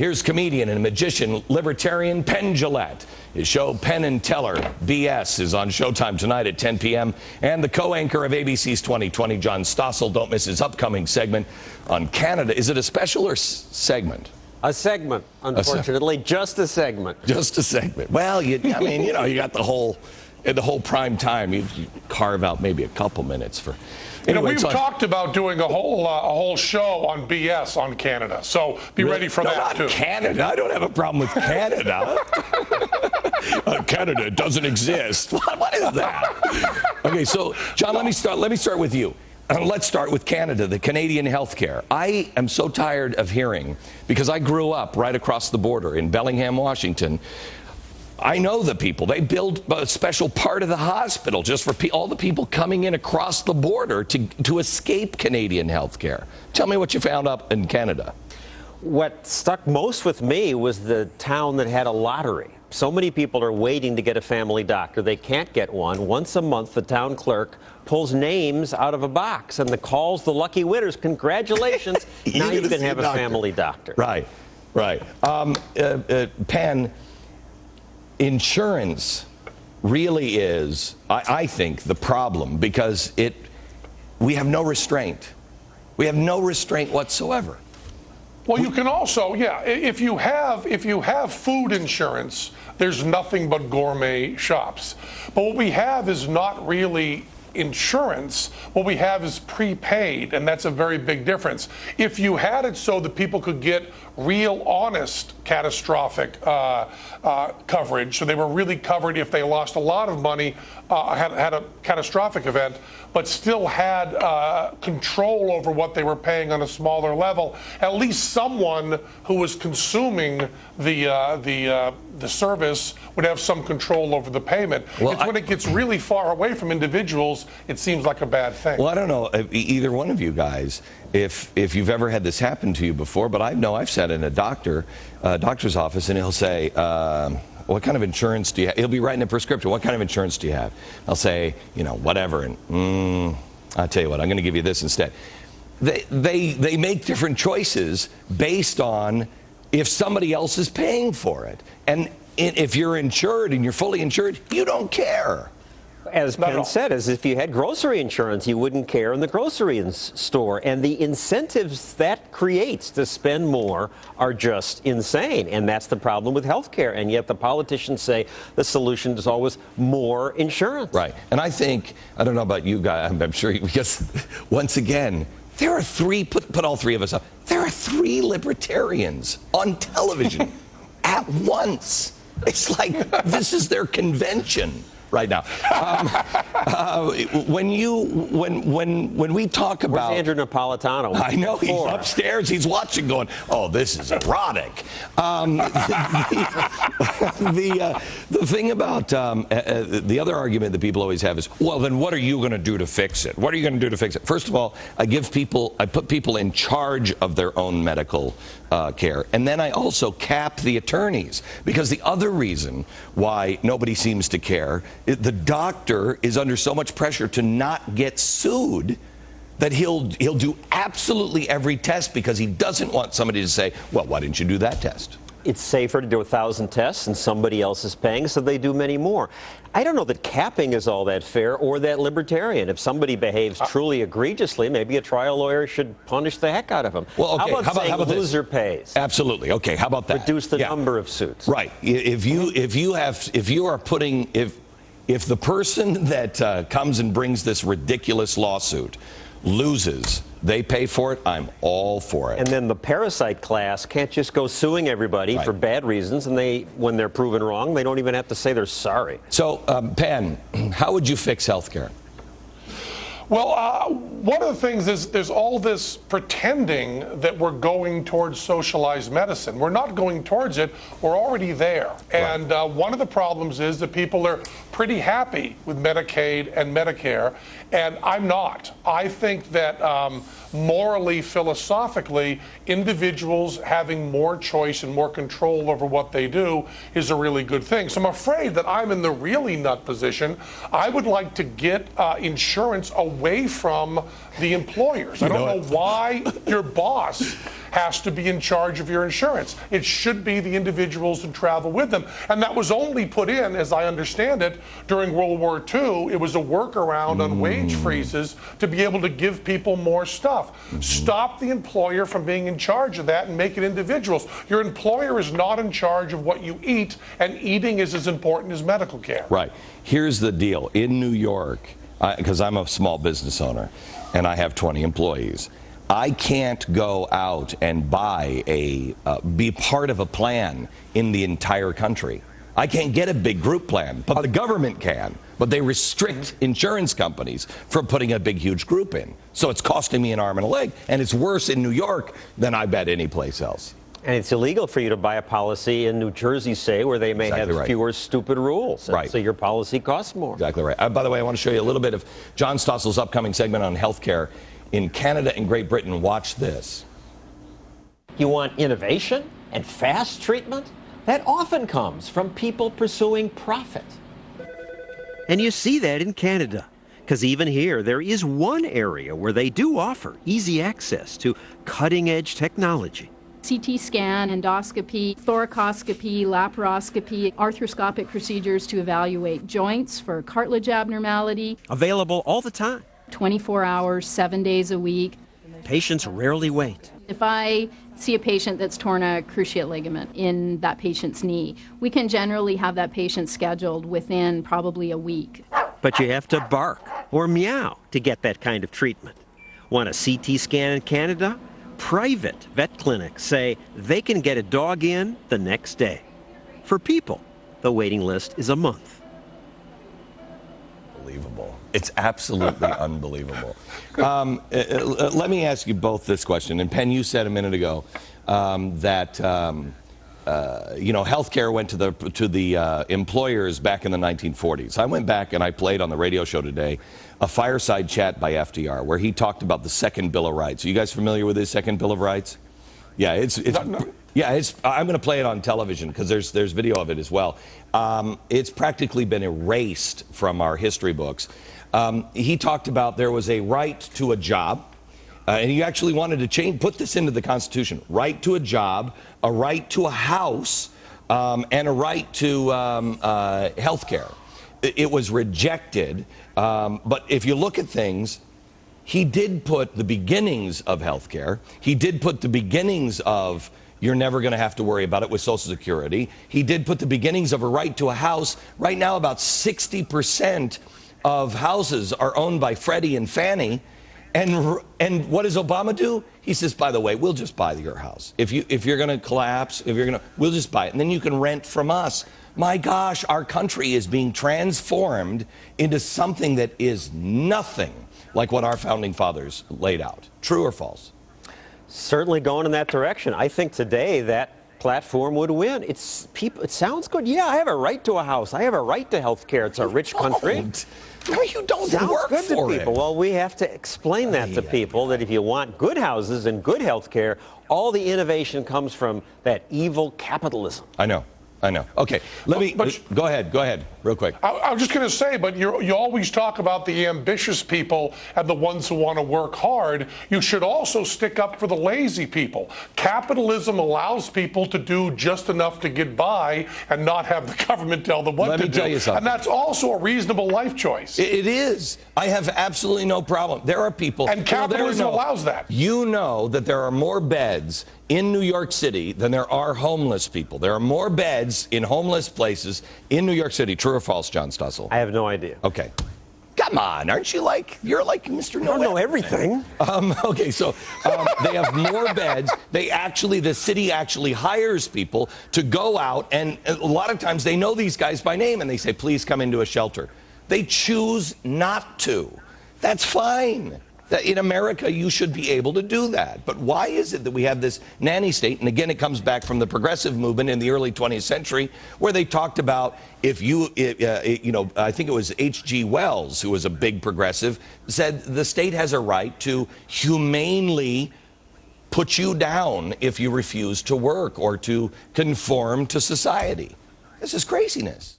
Here's comedian and magician, libertarian Penn Jillette. His show, Penn and Teller BS, is on Showtime tonight at 10 p.m. And the co-anchor of ABC's 2020, John Stossel. Don't miss his upcoming segment on Canada. Is it a special or segment? A segment, unfortunately. Just a segment. Just a segment. Well, you got the whole prime time. You carve out maybe a couple minutes for... Anyway, we've talked about doing a whole show on BS on Canada, so be ready for that too. Canada. I don't have a problem with Canada. Canada doesn't exist. What is that? Okay, so John, let me start with you. Let's start with Canada, the Canadian healthcare. I am so tired of hearing, because I grew up right across the border in Bellingham, Washington. I know the people. They build a special part of the hospital just for all the people coming in across the border to escape Canadian health care. Tell me what you found up in Canada. What stuck most with me was the town that had a lottery. So many people are waiting to get a family doctor. They can't get one. Once a month, the town clerk pulls names out of a box and calls the lucky winners. Congratulations. Now you can have a family doctor. Right. Penn, insurance really is, I think, the problem, because we have no restraint. We have no restraint whatsoever. Well, you can also, if you have food insurance, there's nothing but gourmet shops. But what we have is not really insurance. What we have is prepaid, and that's a very big difference. If you had it so that people could get real, honest, catastrophic coverage, so they were really covered if they lost a lot of money, had a catastrophic event, but still had control over what they were paying on a smaller level, at least someone who was consuming the service would have some control over the payment. Well, it's when it gets really far away from individuals, it seems like a bad thing. Well, I don't know, either one of you guys, if you've ever had this happen to you before, but I've sat in a doctor's office, and he'll say, what kind of insurance do you have? He'll be writing a prescription. What kind of insurance do you have? I'll say, whatever. And I'll tell you what, I'm going to give you this instead. They make different choices based on if somebody else is paying for it. And if you're insured and you're fully insured, you don't care. As Penn said, as if you had grocery insurance, you wouldn't care in the grocery store. And the incentives that creates to spend more are just insane. And that's the problem with health care. And yet the politicians say the solution is always more insurance. Right. And I don't know about you guys, I'm sure, because once again, there are put all three of us up. There are three libertarians on television at once. It's like this is their convention right now. When we talk about... Where's Andrew Napolitano? I know, he's upstairs, he's watching going, oh, this is erotic. The thing about, the other argument that people always have is, well, then what are you going to do to fix it? What are you going to do to fix it? First of all, I put people in charge of their own medical care. And then I also cap the attorneys, because the other reason why nobody seems to care, the doctor is under so much pressure to not get sued that he'll do absolutely every test, because he doesn't want somebody to say, well, why didn't you do that test? It's safer to do 1,000 tests and somebody else is paying, so they do many more. I don't know that capping is all that fair or that libertarian. If somebody behaves truly egregiously, maybe a trial lawyer should punish the heck out of him. Well, okay. How about loser pays? Absolutely. Okay. How about that? Reduce the number of suits. Right. If the person that comes and brings this ridiculous lawsuit loses, they pay for it, I'm all for it. And then the parasite class can't just go suing everybody for bad reasons, and when they're proven wrong, they don't even have to say they're sorry. So, Penn, how would you fix health care? Well, one of the things is there's all this pretending that we're going towards socialized medicine. We're not going towards it. We're already there. And one of the problems is that people are pretty happy with Medicaid and Medicare, and I'm not. I think that morally, philosophically, individuals having more choice and more control over what they do is a really good thing. So I'm afraid that I'm in the really nut position. I would like to get insurance away from the employers. I don't know why your boss has to be in charge of your insurance. It should be the individuals who travel with them. And that was only put in, as I understand it, during World War II. It was a workaround on wage freezes to be able to give people more stuff. Stop the employer from being in charge of that and make it individuals. Your employer is not in charge of what you eat, and eating is as important as medical care. Right. Here's the deal. In New York, because I'm a small business owner and I have 20 employees, I can't go out and buy be part of a plan in the entire country. I can't get a big group plan, but the government can. But they restrict insurance companies from putting a big, huge group in. So it's costing me an arm and a leg, and it's worse in New York than I bet any place else. And it's illegal for you to buy a policy in New Jersey, say, where they may Exactly have right. fewer stupid rules. Right. So your policy costs more. Exactly right. By the way, I want to show you a little bit of John Stossel's upcoming segment on healthcare in Canada and Great Britain. Watch this. You want innovation and fast treatment? That often comes from people pursuing profit. And you see that in Canada, because even here there is one area where they do offer easy access to cutting-edge technology. CT scan, endoscopy, thoracoscopy, laparoscopy, arthroscopic procedures to evaluate joints for cartilage abnormality. Available all the time. 24 hours, 7 days a week. Patients rarely wait. If I see a patient that's torn a cruciate ligament in that patient's knee, we can generally have that patient scheduled within probably a week. But you have to bark or meow to get that kind of treatment. Want a CT scan in Canada? Private vet clinics say they can get a dog in the next day. For people, the waiting list is a month. Unbelievable. It's absolutely unbelievable. Let me ask you both this question. And Penn, you said a minute ago that healthcare went to the employers back in the 1940s. I went back and I played on the radio show today a fireside chat by FDR where he talked about the Second Bill of Rights. Are you guys familiar with his Second Bill of Rights? Yeah, I'm going to play it on television because there's video of it as well. It's practically been erased from our history books. He talked about there was a right to a job, and he actually wanted to put this into the Constitution: right to a job, a right to a house, and a right to health care. It was rejected, but if you look at things, he did put the beginnings of health care. He did put the beginnings of you're never going to have to worry about it with Social Security. He did put the beginnings of a right to a house. Right now, about 60% of houses are owned by Freddie and Fannie. And what does Obama do? He says, by the way, we'll just buy your house. If you're going to collapse, we'll just buy it. And then you can rent from us. My gosh, our country is being transformed into something that is nothing like what our founding fathers laid out. True or false? Certainly going in that direction. I think today that platform would win. It sounds good. Yeah, I have a right to a house. I have a right to health care. It's a rich country. No, you don't. Sounds work good for to people. it. Well, we have to explain that to people, that if you want good houses and good health care, all the innovation comes from that evil capitalism. I know. Okay, go ahead, real quick. I was just going to say, but you always talk about the ambitious people and the ones who want to work hard. You should also stick up for the lazy people. Capitalism allows people to do just enough to get by and not have the government tell them what to do. Let me tell you something. And that's also a reasonable life choice. It is. I have absolutely no problem. There are people. And capitalism allows that. You know that there are more beds in New York City than there are homeless people. There are more beds in homeless places in New York City. True or false, John Stossel? I have no idea. Okay. Come on, aren't you you're like Mr. Know I don't know everything. Okay, so they have more beds. The city actually hires people to go out, and a lot of times they know these guys by name, and they say, please come into a shelter. They choose not to. That's fine. That in America, you should be able to do that. But why is it that we have this nanny state? And again, it comes back from the progressive movement in the early 20th century, where they talked about I think it was H.G. Wells, who was a big progressive, said the state has a right to humanely put you down if you refuse to work or to conform to society. This is craziness.